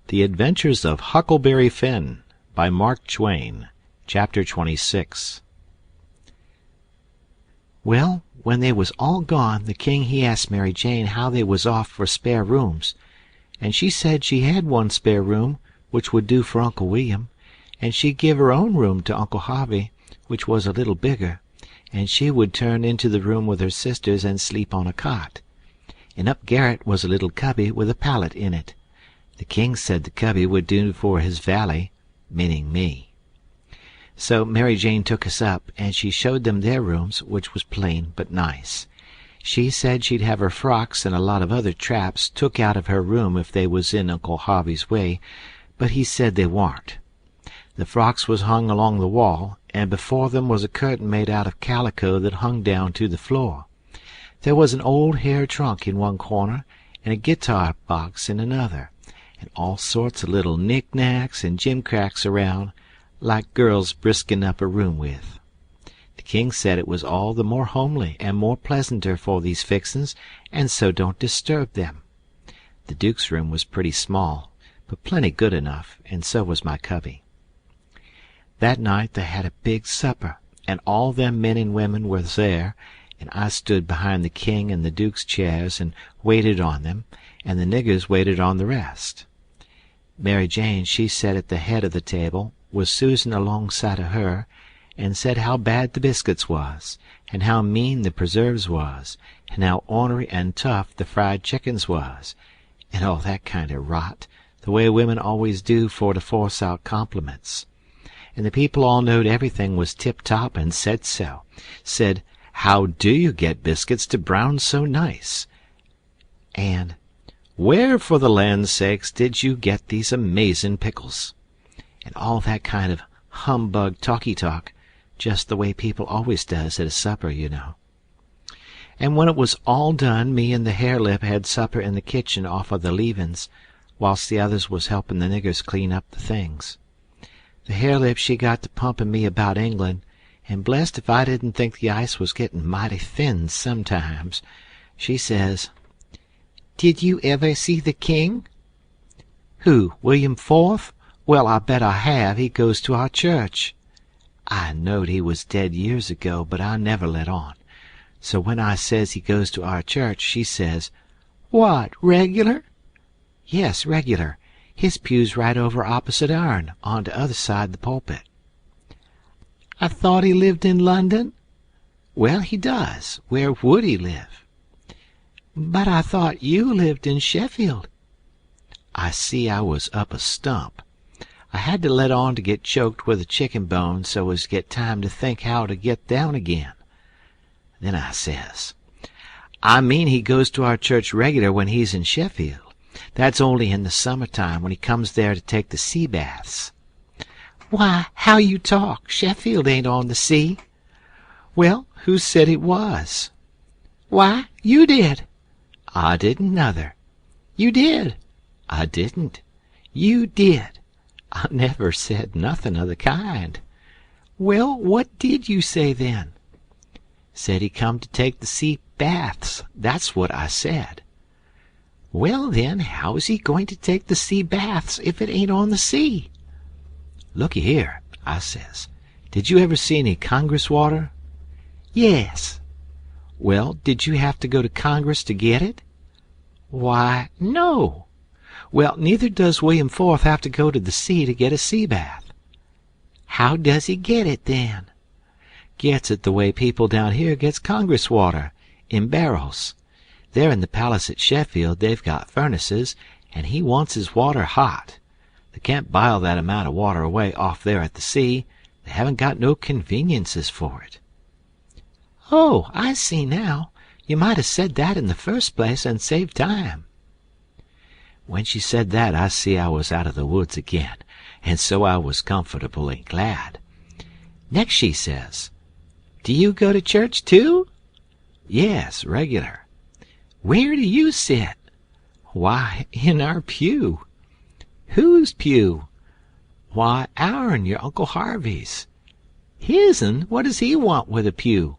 The Adventures of Huckleberry Finn by Mark Twain. Chapter 26. Well, when they was all gone, the king he asked Mary Jane how they was off for spare rooms, and she said she had one spare room which would do for Uncle William, and she'd give her own room to Uncle Harvey, which was a little bigger, and she would turn into the room with her sisters and sleep on a cot. And up garret was a little cubby with a pallet in it. The king said the cubby would do for his valet, meaning me. So Mary Jane took us up, and she showed them their rooms, which was plain but nice. She said she'd have her frocks and a lot of other traps took out of her room if they was in Uncle Harvey's way, but he said they warn't. The frocks was hung along the wall, and before them was a curtain made out of calico that hung down to the floor. There was an old hair trunk in one corner, and a guitar box in another, and all sorts of little knick-knacks and gimcracks around, like girls brisking up a room with. The king said it was all the more homely and more pleasanter for these fixin's, and so don't disturb them. The duke's room was pretty small, but plenty good enough, and so was my cubby. That night they had a big supper, and all them men and women was there, and I stood behind the king and the duke's chairs and waited on them, and the niggers waited on the rest. Mary Jane, she sat at the head of the table, with Susan alongside of her, and said how bad the biscuits was, and how mean the preserves was, and how ornery and tough the fried chickens was, and all that kind of rot, the way women always do for to force out compliments. And the people all knowed everything was tip-top and said so. Said, "How do you get biscuits to brown so nice?" And, "Where, for the land's sakes, did you get these amazin' pickles?" And all that kind of humbug talky-talk, just the way people always does at a supper, you know. And when it was all done, me and the hare-lip had supper in the kitchen off of the leavin's, whilst the others was helping the niggers clean up the things. The hare-lip, she got to pumping me about England, and blessed if I didn't think the ice was getting mighty thin sometimes. She says, "Did you ever see the king?" "Who, William IV? Well, I bet I have. He goes to our church." I knowed he was dead years ago, but I never let on. So when I says he goes to our church, she says, "What, regular?" "Yes, regular. His pew's right over opposite ourn, on the other side the pulpit." "I thought he lived in London?" "Well, he does. Where would he live?" "But I thought you lived in Sheffield." I see I was up a stump. I had to let on to get choked with a chicken bone so as to get time to think how to get down again. Then I says, "I mean he goes to our church regular when he's in Sheffield. That's only in the summer-time when he comes there to take the sea baths." "Why, how you talk! Sheffield ain't on the sea." "Well, who said it was?" "Why, you did." "I didn't nuther." "You did." "I didn't." "You did." "I never said nothin' of the kind." "Well, what did you say then?" "Said he come to take the sea baths. That's what I said." "Well, then, how's he going to take the sea baths if it ain't on the sea?" "Looky here," I says, "did you ever see any Congress water?" "Yes." "Well, did you have to go to Congress to get it?" "Why, no." "Well, neither does William IV have to go to the sea to get a sea bath." "How does he get it, then?" "Gets it the way people down here gets Congress water, in barrels. There in the palace at Sheffield they've got furnaces, and he wants his water hot. They can't bile that amount of water away off there at the sea. They haven't got no conveniences for it." "Oh, I see now. You might have said that in the first place and saved time." When she said that, I see I was out of the woods again, and so I was comfortable and glad. Next she says, "Do you go to church too?" "Yes, regular." "Where do you sit?" "Why, in our pew." "Whose pew?" "Why, our'n, your Uncle Harvey's." "His'n? What does he want with a pew?"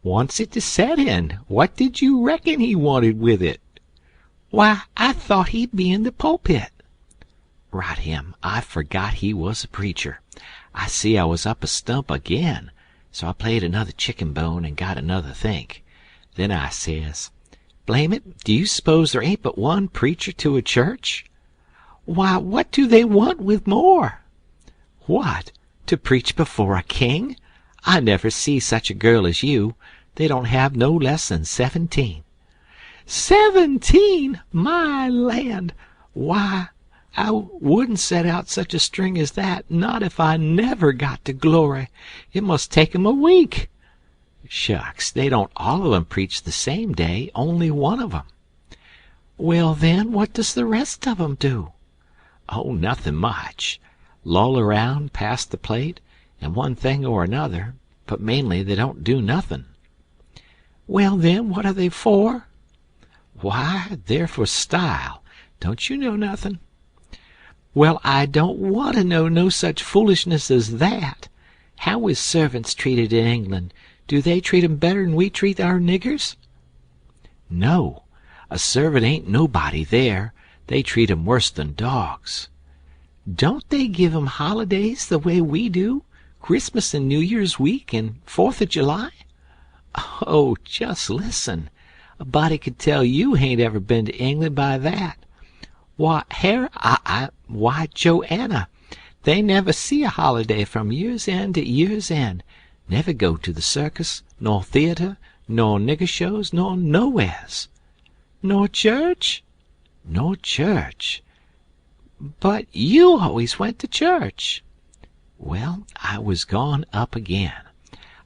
"Wants it to set in. What did you reckon he wanted with it?" Why, I thought he'd be in the pulpit." "Right him, I forgot he was a preacher. I see I was up a stump again, so I played another chicken bone and got another think. Then I says, 'Blame it, do you suppose there ain't but one preacher to a church?' "'Why, what do they want with more?' "'What, to preach before a king? I never see such a girl as you. They don't have no less than 17. "'17! My land! Why, I wouldn't set out such a string as that, not if I never got to glory. It must take 'em a week.' "'Shucks, they don't all of 'em preach the same day, only one of 'em.' "'Well, then, what does the rest of 'em do?' "'Oh, nothing much. Loll around, pass the plate, and one thing or another, but mainly they don't do nothing.' "'Well, then, what are they for?' "'Why, they're for style. Don't you know nothing?' "'Well, I don't want to know no such foolishness as that. How is servants treated in England? Do they treat 'em better'n we treat our niggers?' "'No. A servant ain't nobody there. They treat 'em worse than dogs.' "'Don't they give 'em holidays the way we do? Christmas and New Year's week and 4th of July?' "'Oh, just listen. A body could tell you hain't ever been to England by that. Why, why, Joanna, they never see a holiday from year's end to year's end. Never go to the circus, nor theater, nor nigger shows, nor nowheres.' "'Nor church?' "'Nor church.' "'But you always went to church.' "'Well, I was gone up again.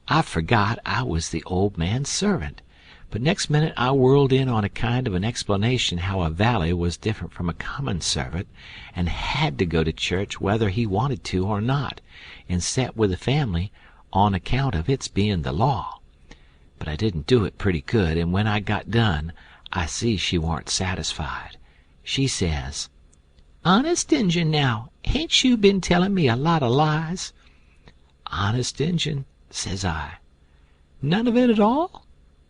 I forgot I was the old man's servant. But next minute I whirled in on a kind of an explanation how a valet was different from a common servant, and had to go to church whether he wanted to or not, and set with the family, on account of its being the law. But I didn't do it pretty good, and when I got done I see she warn't satisfied. She says, "'Honest Injun, now, hain't you been telling me a lot of lies?' "'Honest Injun,' says I. "'None of it at all?'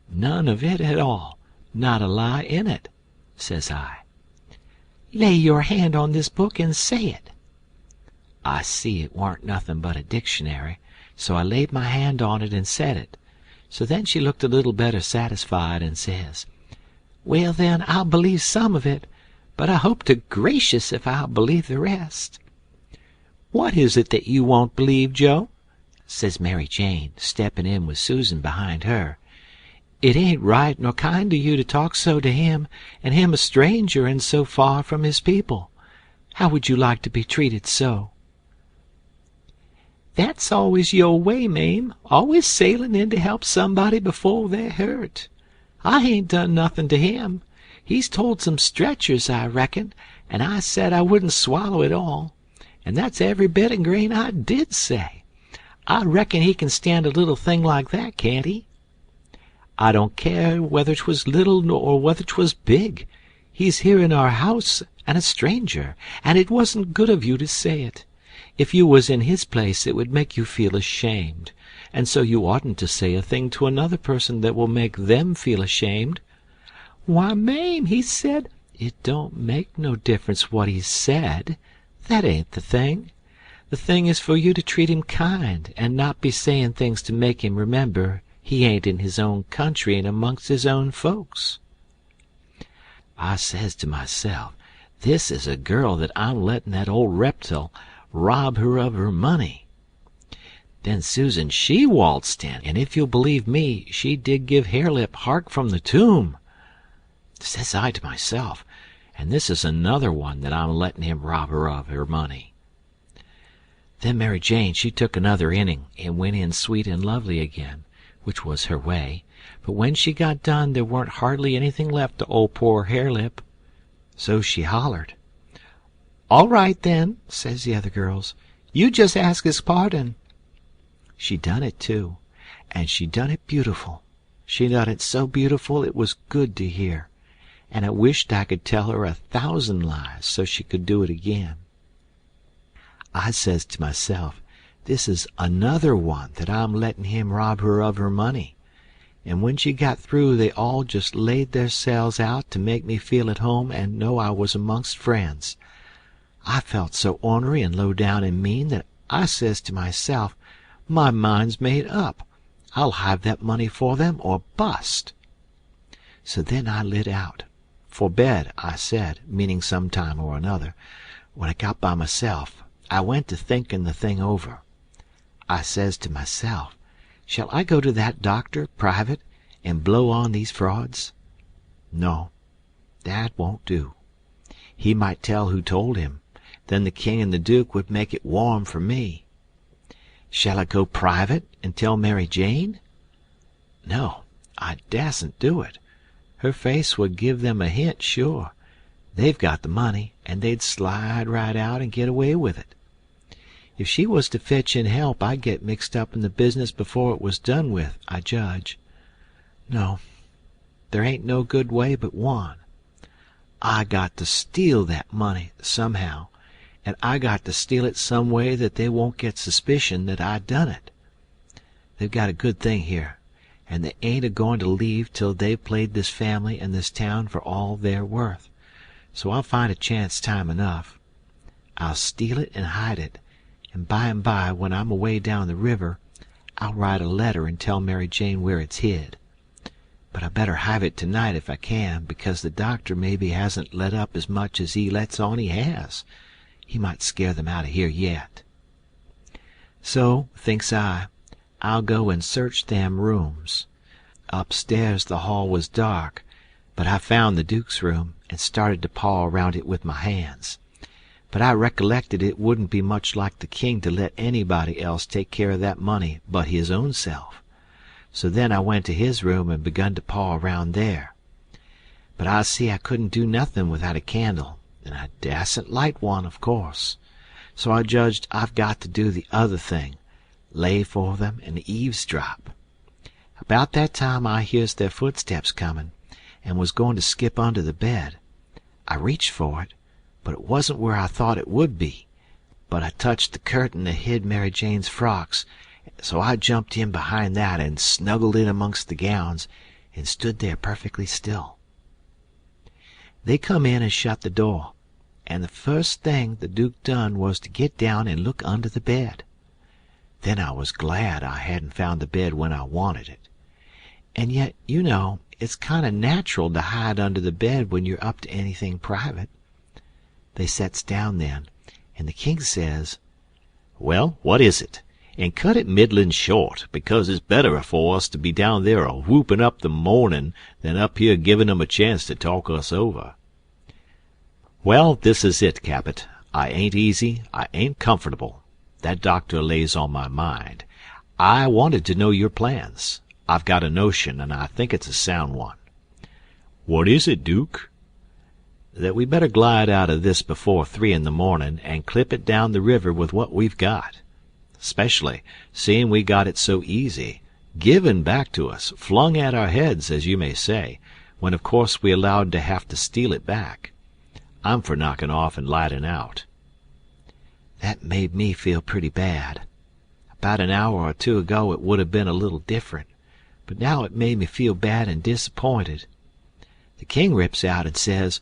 "'None of it at all. Not a lie in it,' says I. "'Lay your hand on this book and say it.' I see it warn't nothing but a dictionary, so I laid my hand on it and said it. So then she looked a little better satisfied and says, "'Well, then, I'll believe some of it, but I hope to gracious if I'll believe the rest.' "'What is it that you won't believe, Joe?' says Mary Jane, stepping in with Susan behind her. "'It ain't right nor kind of you to talk so to him, and him a stranger and so far from his people. How would you like to be treated so?' "'That's always your way, Mame, always sailing in to help somebody before they're hurt. I hain't done nothing to him. He's told some stretchers, I reckon, and I said I wouldn't swallow it all, and that's every bit and grain I did say. I reckon he can stand a little thing like that, can't he?' "'I don't care whether 'twas little or whether 'twas big. He's here in our house and a stranger, and it wasn't good of you to say it. If you was in his place it would make you feel ashamed, and so you oughtn't to say a thing to another person that will make them feel ashamed.' "'Why, Mame, he said—' "'It don't make no difference what he said. That ain't the thing. The thing is for you to treat him kind, and not be saying things to make him remember he ain't in his own country and amongst his own folks.' I says to myself, this is a girl that I'm letting that old reptile rob her of her money. Then Susan, she waltzed in, and if you'll believe me, she did give Harelip hark from the tomb. Says I to myself, and this is another one that I'm letting him rob her of her money. Then Mary Jane, she took another inning and went in sweet and lovely again, which was her way, but when she got done there weren't hardly anything left to old poor Harelip. So she hollered. "'All right, then,' says the other girls. "'You just ask his pardon.' She done it, too, and she done it beautiful. She done it so beautiful it was good to hear, and I wished I could tell her 1,000 lies so she could do it again. I says to myself, this is another one that I'm letting him rob her of her money, and when she got through they all just laid theirselves out to make me feel at home and know I was amongst friends. I felt so ornery and low down and mean that I says to myself, my mind's made up. I'll have that money for them or bust. So then I lit out. For bed, I said, meaning some time or another. When I got by myself, I went to thinking the thing over. I says to myself, shall I go to that doctor, private, and blow on these frauds? No, that won't do. He might tell who told him. Then the king and the duke would make it warm for me. Shall I go private and tell Mary Jane? No, I dasn't do it. Her face would give them a hint, sure. They've got the money, and they'd slide right out and get away with it. If she was to fetch in help, I'd get mixed up in the business before it was done with, I judge. No, there ain't no good way but one. I got to steal that money somehow, and I got to steal it some way that they won't get suspicion that I done it. They've got a good thing here, and they ain't a-going to leave till they've played this family and this town for all they're worth. So I'll find a chance time enough. I'll steal it and hide it, and by, when I'm away down the river, I'll write a letter and tell Mary Jane where it's hid. But I better have it tonight if I can, because the doctor maybe hasn't let up as much as he lets on he has. He might scare them out of here yet. So, thinks I'll go and search them rooms. Upstairs the hall was dark, but I found the Duke's room and started to paw around it with my hands. But I recollected it wouldn't be much like the king to let anybody else take care of that money but his own self. So then I went to his room and begun to paw around there. But I see I couldn't do nothing without a candle, and I dasn't light one, of course. So I judged I've got to do the other thing, lay for them and eavesdrop. About that time I hears their footsteps coming, and was going to skip under the bed. I reached for it, but it wasn't where I thought it would be. But I touched the curtain that hid Mary Jane's frocks, so I jumped in behind that and snuggled in amongst the gowns, and stood there perfectly still. They come in and shut the door, and the first thing the Duke done was to get down and look under the bed. Then I was glad I hadn't found the bed when I wanted it. And yet, you know, it's kind of natural to hide under the bed when you're up to anything private. They sets down then, and the king says, Well, what is it? And cut it middlin' short, because it's better for us to be down there a-whoopin' up the mornin' than up here givin' 'em a chance to talk us over. Well, this is it, Capet. I ain't easy, I ain't comfortable. That doctor lays on my mind. I wanted to know your plans. I've got a notion, and I think it's a sound one. What is it, Duke? That we better glide out of this before 3 in the mornin' and clip it down the river with what we've got. Especially seeing we got it so easy, given back to us, flung at our heads, as you may say, when of course we allowed to have to steal it back. I'm for knocking off and lighting out. That made me feel pretty bad. About an hour or two ago it would have been a little different, but now it made me feel bad and disappointed. The king rips out and says,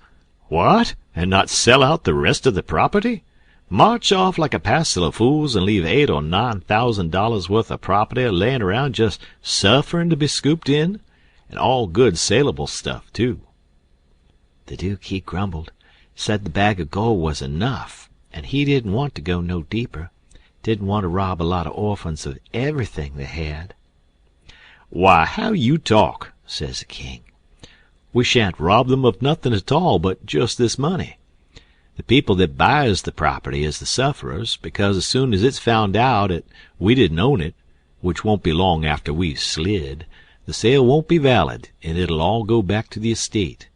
What? And not sell out the rest of the property? March off like a passel of fools and leave $8,000 or $9,000 worth of property laying around just sufferin' to be scooped in? And all good saleable stuff, too. The Duke, he grumbled, said the bag of gold was enough, and he didn't want to go no deeper, didn't want to rob a lot of orphans of everything they had. Why, how you talk, says the king. We shan't rob them of nothing at all but just this money. The people that buys the property is the sufferers, because as soon as it's found out that we didn't own it, which won't be long after we've slid, the sale won't be valid, and it'll all go back to the estate.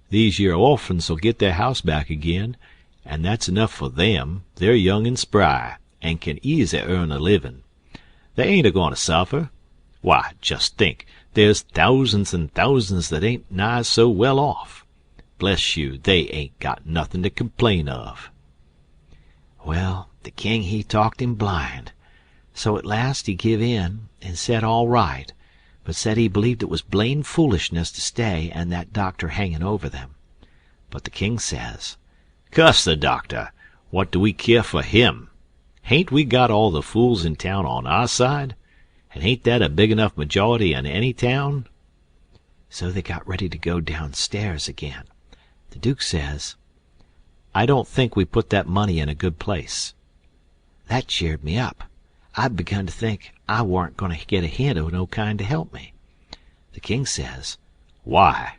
These yer orphans will get their house back again, and that's enough for them. They're young and spry, and can easy earn a livin'. They ain't a-goin' to suffer. Why, just think, there's thousands and thousands that ain't nigh so well off. Bless you, they ain't got nothin' to complain of. Well, the king he talked him blind, so at last he give in and said all right, but said he believed it was blamed foolishness to stay and that doctor hanging over them. But the king says, "Cuss the doctor! What do we care for him? Hain't we got all the fools in town on our side? And ain't that a big enough majority in any town?" So they got ready to go downstairs again. The Duke says, "I don't think we put that money in a good place." That cheered me up. I'd begun to think I warn't going to get a hint of no kind to help me. The king says, "Why?"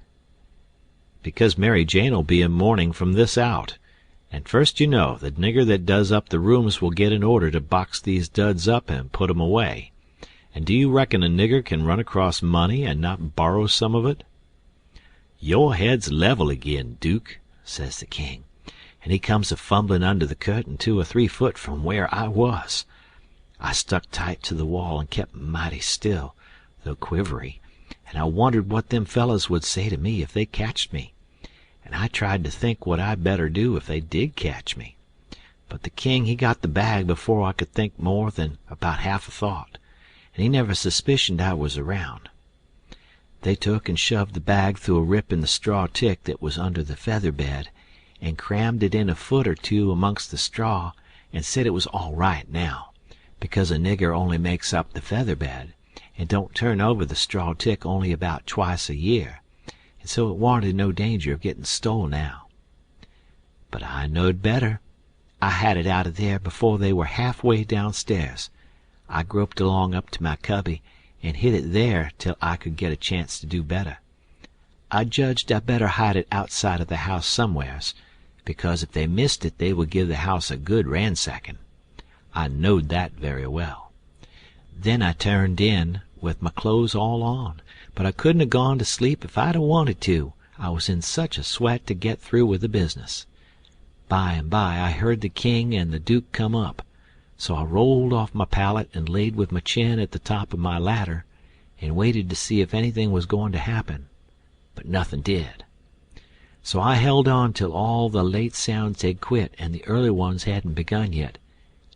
"Because Mary Jane'll be in mourning from this out, and first you know, the nigger that does up the rooms will get an order to box these duds up and put 'em away. And do you reckon a nigger can run across money and not borrow some of it?" "Your head's level agin, Duke," says the king, and he comes a-fumbling under the curtain 2 or 3 foot from where I was. I stuck tight to the wall and kept mighty still, though quivery, and I wondered what them fellows would say to me if they catched me, and I tried to think what I'd better do if they did catch me. But the king he got the bag before I could think more than about half a thought, and he never suspicioned I was around. They took and shoved the bag through a rip in the straw tick that was under the feather bed, and crammed it in a foot or 2 amongst the straw, and said it was all right now, because a nigger only makes up the feather bed, and don't turn over the straw tick only about twice a year, and so it warn't in no danger of getting stole now. But I knowed better. I had it out of there before they were halfway downstairs. I groped along up to my cubby, and hid it there till I could get a chance to do better. I judged I better hide it outside of the house somewheres, because if they missed it they would give the house a good ransacking. I knowed that very well. Then I turned in, with my clothes all on, but I couldn't have gone to sleep if I'd have wanted to, I was in such a sweat to get through with the business. By and by I heard the king and the Duke come up, so I rolled off my pallet and laid with my chin at the top of my ladder, and waited to see if anything was going to happen, but nothing did. So I held on till all the late sounds had quit and the early ones hadn't begun yet,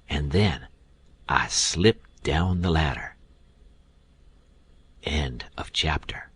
and then I slipped down the ladder. End of chapter.